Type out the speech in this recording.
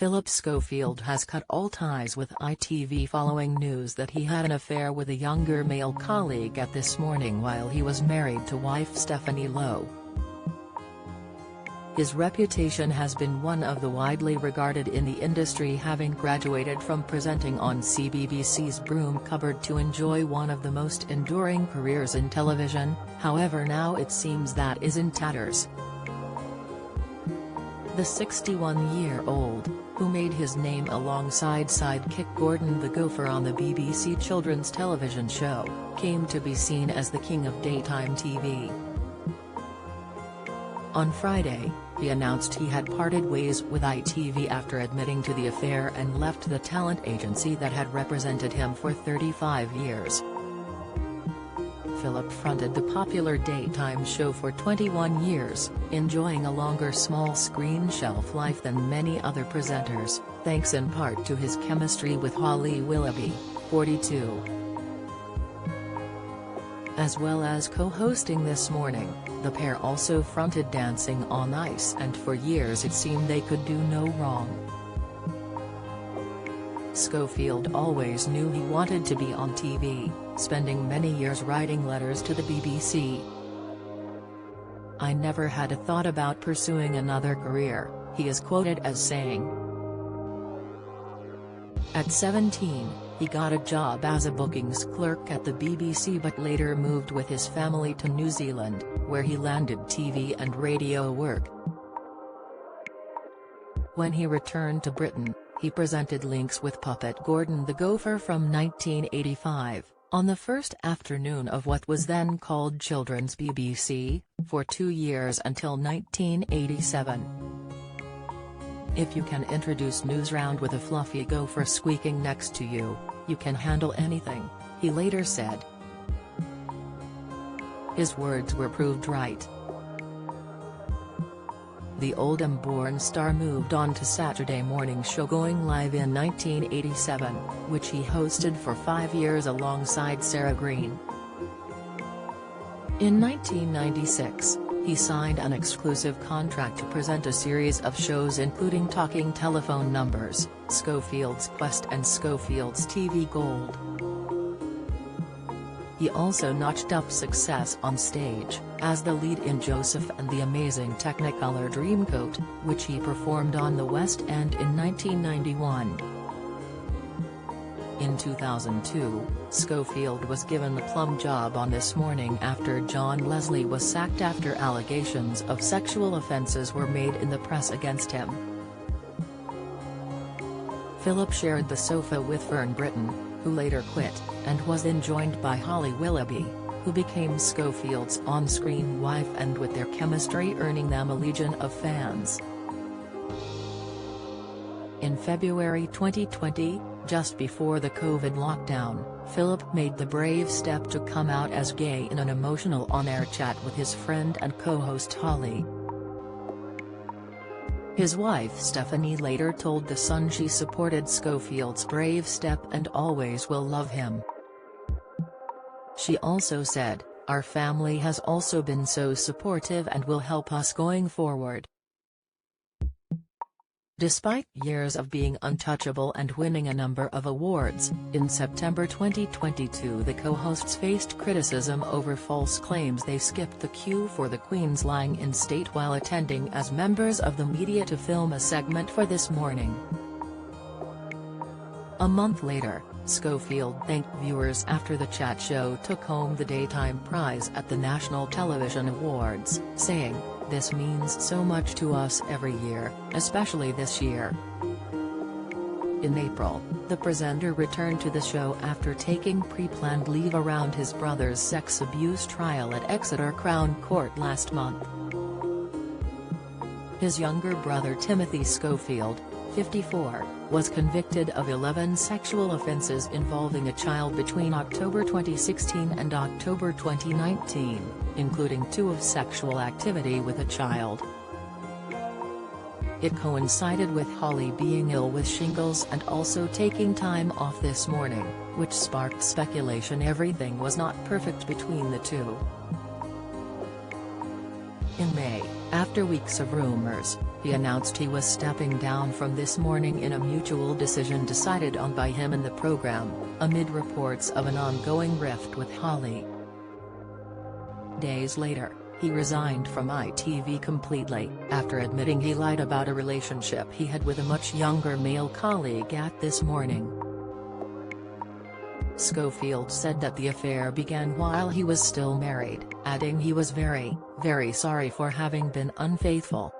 Phillip Schofield has cut all ties with ITV following news that he had an affair with a younger male colleague at This Morning while he was married to wife Stephanie Lowe. His reputation has been one of the widely regarded in the industry, having graduated from presenting on CBBC's Broom Cupboard to enjoy one of the most enduring careers in television. However, now it seems that is in tatters. The 61-year-old, who made his name alongside sidekick Gordon the Gopher on the BBC children's television show, came to be seen as the king of daytime TV. On Friday, he announced he had parted ways with ITV after admitting to the affair and left the talent agency that had represented him for 35 years. Phillip fronted the popular daytime show for 21 years, enjoying a longer small-screen shelf life than many other presenters, thanks in part to his chemistry with Holly Willoughby, 42. As well as co-hosting This Morning, the pair also fronted Dancing on Ice, and for years it seemed they could do no wrong. Schofield always knew he wanted to be on TV, spending many years writing letters to the BBC. "I never had a thought about pursuing another career," he is quoted as saying. At 17, he got a job as a bookings clerk at the BBC but later moved with his family to New Zealand, where he landed TV and radio work. When he returned to Britain, he presented Links with puppet Gordon the Gopher from 1985, on the first afternoon of what was then called Children's BBC, for 2 years until 1987. "If you can introduce Newsround with a fluffy gopher squeaking next to you, you can handle anything," he later said. His words were proved right. The Oldham-born star moved on to Saturday morning show Going Live in 1987, which he hosted for 5 years alongside Sarah Greene. In 1996, he signed an exclusive contract to present a series of shows including Talking Telephone Numbers, Schofield's Quest and Schofield's TV Gold. He also notched up success on stage, as the lead in Joseph and the Amazing Technicolor Dreamcoat, which he performed on the West End in 1991. In 2002, Schofield was given the plum job on This Morning after John Leslie was sacked after allegations of sexual offences were made in the press against him. Phillip shared the sofa with Fern Britton, who later quit, and was then joined by Holly Willoughby, who became Schofield's on-screen wife, and with their chemistry earning them a legion of fans. In February 2020, just before the COVID lockdown, Phillip made the brave step to come out as gay in an emotional on-air chat with his friend and co-host Holly. His wife Stephanie later told The Sun she supported Schofield's brave step and always will love him. She also said, "Our family has also been so supportive and will help us going forward." Despite years of being untouchable and winning a number of awards, in September 2022 the co-hosts faced criticism over false claims they skipped the queue for the Queen's lying in state while attending as members of the media to film a segment for This Morning. A month later, Schofield thanked viewers after the chat show took home the daytime prize at the National Television Awards, saying, "This means so much to us every year, especially this year." In April, the presenter returned to the show after taking pre-planned leave around his brother's sex abuse trial at Exeter Crown Court last month. His younger brother Timothy Schofield, 54, was convicted of 11 sexual offences involving a child between October 2016 and October 2019, including 2 of sexual activity with a child. It coincided with Holly being ill with shingles and also taking time off This Morning, which sparked speculation everything was not perfect between the two. In May, after weeks of rumors, He announced he was stepping down from This Morning in a mutual decision decided on by him and the program, amid reports of an ongoing rift with Holly. Days later, he resigned from ITV completely, after admitting he lied about a relationship he had with a much younger male colleague at This Morning. Schofield said that the affair began while he was still married, adding he was very, very sorry for having been unfaithful.